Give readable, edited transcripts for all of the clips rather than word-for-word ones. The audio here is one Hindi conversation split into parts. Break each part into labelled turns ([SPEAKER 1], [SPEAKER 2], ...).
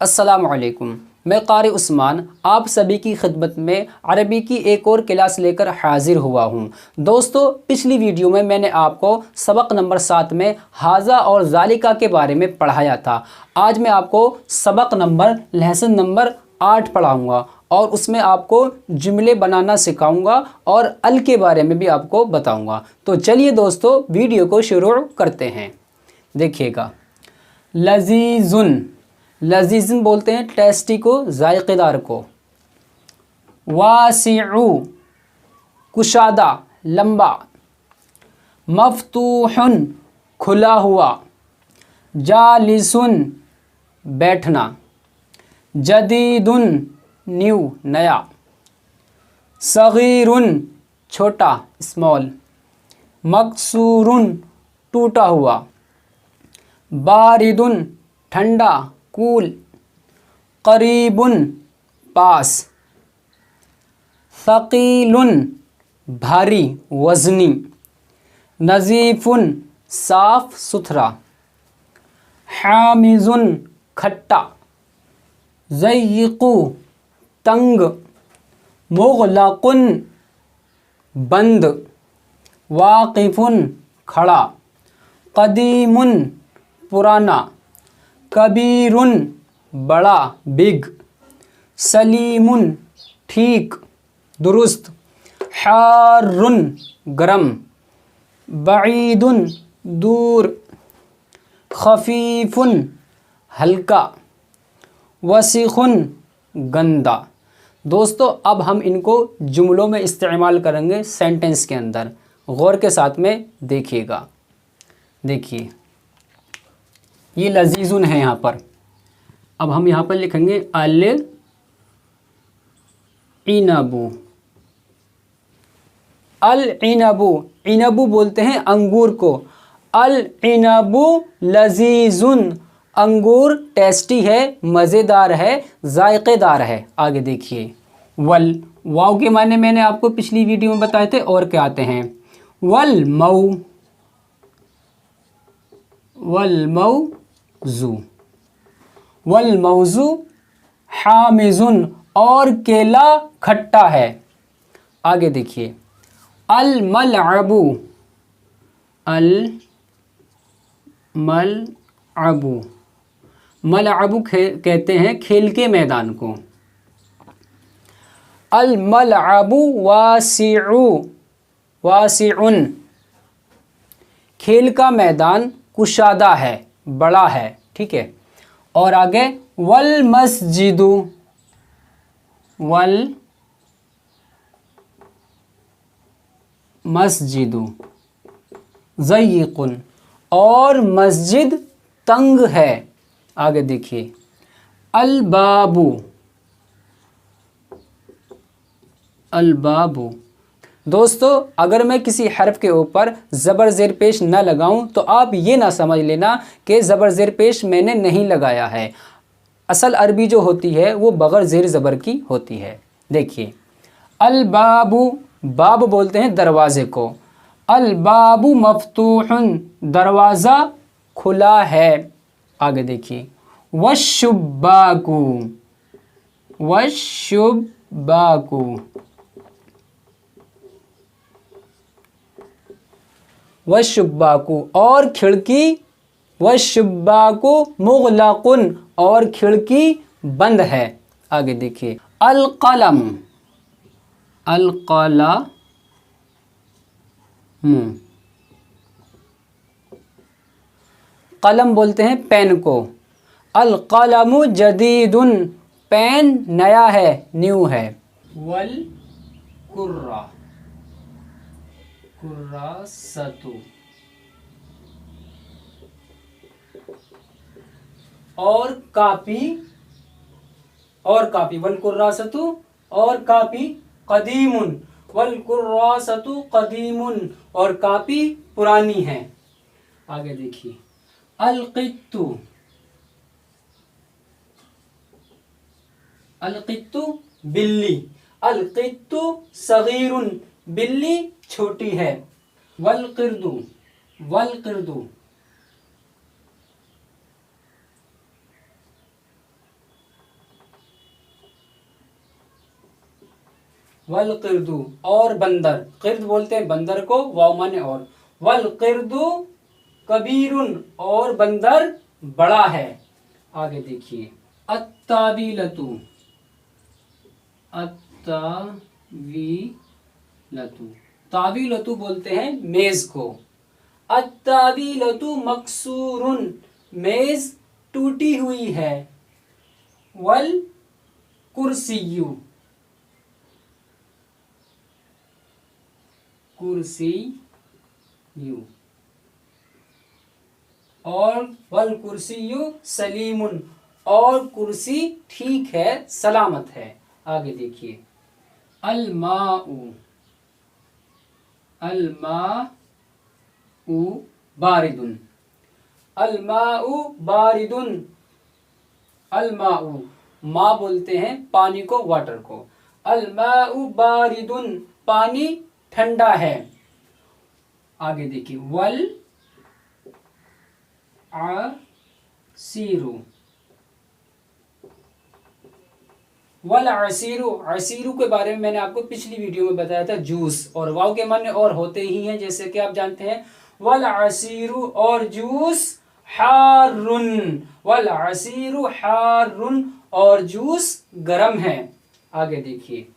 [SPEAKER 1] अस्सलामु अलैकुम। मैं क़ारी उस्मान आप सभी की खिदमत में अरबी की एक और क्लास लेकर हाजिर हुआ हूँ। दोस्तों, पिछली वीडियो में मैंने आपको सबक नंबर 7 में हाजा और जालिका के बारे में पढ़ाया था। आज मैं आपको सबक नंबर लेसन नंबर 8 पढ़ाऊँगा और उसमें आपको जुमले बनाना सिखाऊंगा और अल के बारे में भी आपको बताऊंगा। तो चलिए दोस्तों, वीडियो को शुरू करते हैं। देखिएगा, लजीजुन, लजीजुन बोलते हैं टेस्टी को, जायकेदार को। वासिउ, कुशादा, लंबा। मफ्तूहुन, खुला हुआ। जालिसुन, बैठना। जदीदुन, न्यू, नया। सगीरुन, छोटा, स्मॉल। मकसूरुन, टूटा हुआ। बारिदुन, ठंडा, कूल। करीबुन, पास। थकीलुन, भारी, वजनी। नज़ीफुन, साफ सुथरा। हामिजुन, खट्टा। ज़य्यिकु, तंग। मुग़लक़ुन, बंद। वाक़िफ़ुन, खड़ा। क़दीमुन, पुराना। कबीरुन, बड़ा, बिग। सलीमुन, ठीक, दुरुस्त। हारुन, गरम। बईदुन, दूर। खफीफुन, हल्का। वसीखुन, गंदा। दोस्तों, अब हम इनको जुमलों में इस्तेमाल करेंगे, सेंटेंस के अंदर। गौर के साथ में देखिएगा। देखिए, ये लजीजुन है यहाँ पर। अब हम यहाँ पर लिखेंगे अल इनबू। अल इनबू, इनबू बोलते हैं अंगूर को। अल इनबू लजीजुन, अंगूर टेस्टी है, मज़ेदार है, जायकेदार है। आगे देखिए, वल, वाव के माने मैंने आपको पिछली वीडियो में बताए थे और क्या आते हैं। वल मऊ, वल मौजू, वल मौजू हामिजुन, और केला खट्टा है। आगे देखिए, अल मलअबू, अल मलअबू, मलअबू कहते हैं खेल के मैदान को। अल मलअबू वासिउ, वासिउन, खेल का मैदान कुशादा है, बड़ा है। ठीक है, और आगे वल मस्जिदु, वल मस्जिदु ज़य्यिकुन, और मस्जिद तंग है। आगे देखिए, अल बाबू, अल बाबू। दोस्तों, अगर मैं किसी हर्फ के ऊपर ज़बर ज़ेर पेश न लगाऊं तो आप ये ना समझ लेना कि ज़बर ज़ेर पेश मैंने नहीं लगाया है। असल अरबी जो होती है वो बग़ैर ज़ेर ज़बर की होती है। देखिए, अल बाबू, बाब बोलते हैं दरवाज़े को। अल बाबू मफ्तूहुन, दरवाज़ा खुला है। आगे देखिए, वशुब्बाकू, वशुब्बाकू, वशुब्बाकू, और खिड़की। वशुब्बाकू मुग़लक़ुन, और खिड़की बंद है। आगे देखिए, अल क़लम, अल क़लम, कलम बोलते हैं पेन को। अल क़लमु जदीदुन, पेन नया है, न्यू है। वल कुर्रा, कुर्रासतु, और कापी, और कापी। वल कुर्रासतु, और कापी। कदीमुन, वल कुर्रासतु कदीमुन, और कापी पुरानी है। आगे देखिए, अल क़ित्तु, अल क़ित्तु बिल्ली। अल क़ित्तु सगीरुन, बिल्ली छोटी है। वल क़िर्दु, वल क़िर्दु, वल क़िर्दु और बंदर, क़िर्द बोलते हैं बंदर को, वाव माने और, वल क़िर्दु कबीरुन और बंदर बड़ा है। आगे देखिए अत्तावीलतु, अत्तावीलतु, तावीलतु बोलते हैं मेज को। अत्तावीलतु मकसूरुन, मेज टूटी हुई है। वल कुर्सियु, कुर्सियु और वल कुर्सियु सलीमुन और कुर्सी ठीक है, सलामत है। आगे देखिए अलमाउ, अलमाउ बारिदुन, अलमाउ बारिदुन, अलमाउ मा बोलते हैं पानी को, वाटर को। अलमाउ बारिदुन पानी ठंडा है। आगे देखिए वल आसीरु, वल असीरु, असीरु के बारे में मैंने आपको पिछली वीडियो में बताया था, जूस, और वाव के माने और होते ही हैं जैसे कि आप जानते हैं। वल असीरु और जूस, हारुन, वल असीरु हारुन और जूस गरम है। आगे देखिए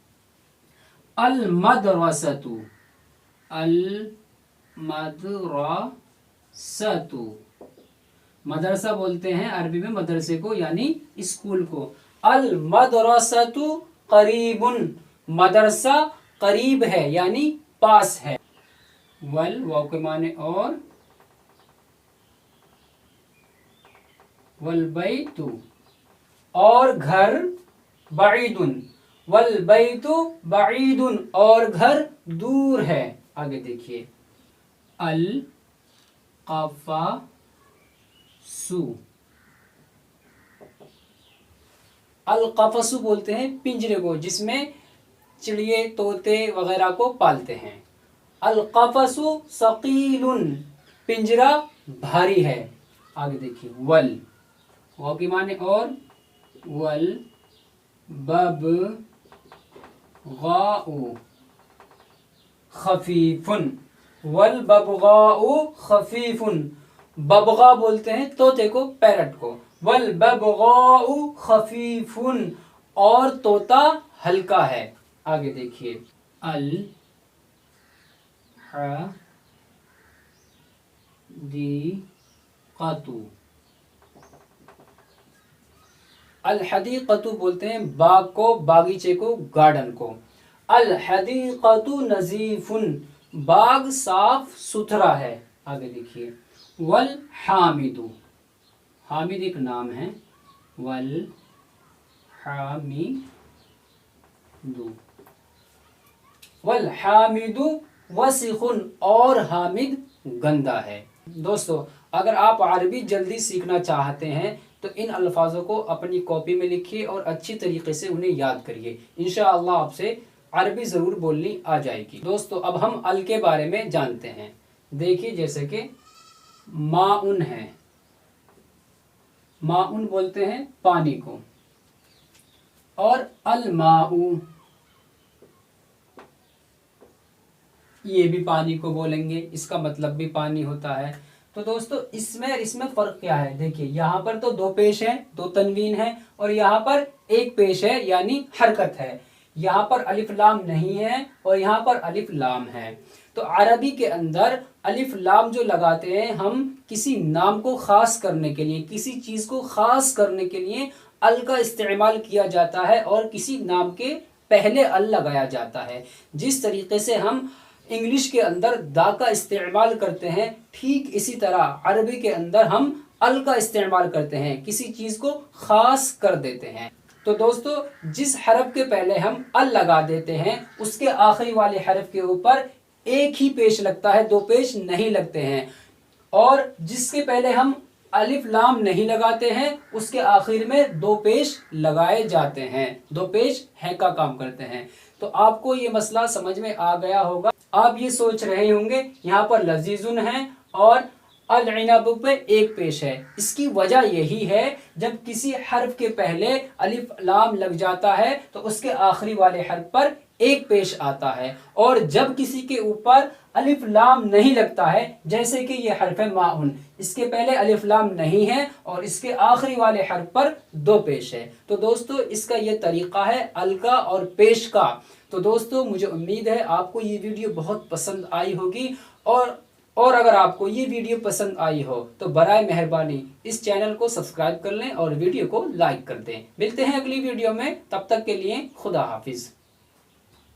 [SPEAKER 1] अल मदरसतु, अल मदरसतु, मदरसा बोलते हैं अरबी में मदरसे को यानी स्कूल को। अल मदरसतु करीबुन, मदरसा करीब है यानी पास है। वल वाव के माने और, वल बैतु और घर, बईदुन, वल बैतु बईदुन और घर दूर है। आगे देखिए अल कफसु, अल कफसु बोलते हैं पिंजरे को जिसमें चिड़िए तोते वगैरह को पालते हैं। अल कफसु सकीलुन, पिंजरा भारी है। आगे देखिए वल वाव की माने और, वल बबगाउ खफीफुन, वल बबगाउ खफीफुन, बबगा बोलते हैं तोते को, पैरट को। वल बबगाउ खफीफुन और तोता हल्का है। आगे देखिए अल हदीक़तु, अल हदीक़तु बोलते हैं बाग को, बागीचे को, गार्डन को। अल हदीक़तु नज़ीफ़ुन, बाग साफ सुथरा है। आगे देखिए वल हामिदु, हामिद एक नाम है। वल हामिदु, वल हामिदु वसिखुन और हामिद गंदा है। दोस्तों अगर आप अरबी जल्दी सीखना चाहते हैं तो इन अल्फाजों को अपनी कॉपी में लिखिए और अच्छी तरीके से उन्हें याद करिए। इंशाअल्लाह आपसे अरबी ज़रूर बोलनी आ जाएगी। दोस्तों अब हम अल के बारे में जानते हैं। देखिए जैसे कि माउन है, माउन बोलते हैं पानी को, और अल माउ ये भी पानी को बोलेंगे, इसका मतलब भी पानी होता है। तो दोस्तों इसमें फ़र्क क्या है? देखिए यहाँ पर तो दो पेश है, दो तनवीन है, और यहाँ पर एक पेश है यानी हरकत है। यहाँ पर अलिफ लाम नहीं है और यहाँ पर अलिफ लाम है। तो अरबी के अंदर अलिफ लाम जो लगाते हैं हम किसी नाम को ख़ास करने के लिए, किसी चीज़ को ख़ास करने के लिए अल का इस्तेमाल किया जाता है और किसी नाम के पहले अल लगाया जाता है। जिस तरीके से हम इंग्लिश के अंदर दा का इस्तेमाल करते हैं, ठीक इसी तरह अरबी के अंदर हम अल का इस्तेमाल करते हैं, किसी चीज़ को ख़ास कर देते हैं। तो दोस्तों जिस हरफ के पहले हम अल लगा देते हैं उसके आखिरी वाले हरफ के ऊपर एक ही पेश लगता है, दो पेश नहीं लगते हैं। और जिसके पहले हम अलिफ लाम नहीं लगाते हैं उसके आखिर में दो पेश लगाए जाते हैं, दो पेश है का काम करते हैं। तो आपको ये मसला समझ में आ गया होगा। आप ये सोच रहे होंगे यहाँ पर लजीजुन है और अल इनब पे एक पेश है। इसकी वजह यही है जब किसी हर्फ के पहले अलिफ लाम लग जाता है तो उसके आखिरी वाले हर्फ पर एक पेश आता है, और जब किसी के ऊपर अलिफ लाम नहीं लगता है, जैसे कि ये हर्फ है माउन, इसके पहले अलिफ लाम नहीं है और इसके आखिरी वाले हर्फ पर दो पेश है। तो दोस्तों इसका ये तरीका है अलका और पेश का। तो दोस्तों मुझे उम्मीद है आपको ये वीडियो बहुत पसंद आई होगी, और अगर आपको ये वीडियो पसंद आई हो तो बराए मेहरबानी इस चैनल को सब्सक्राइब कर लें और वीडियो को लाइक कर दें। मिलते हैं अगली वीडियो में, तब तक के लिए खुदा हाफिज।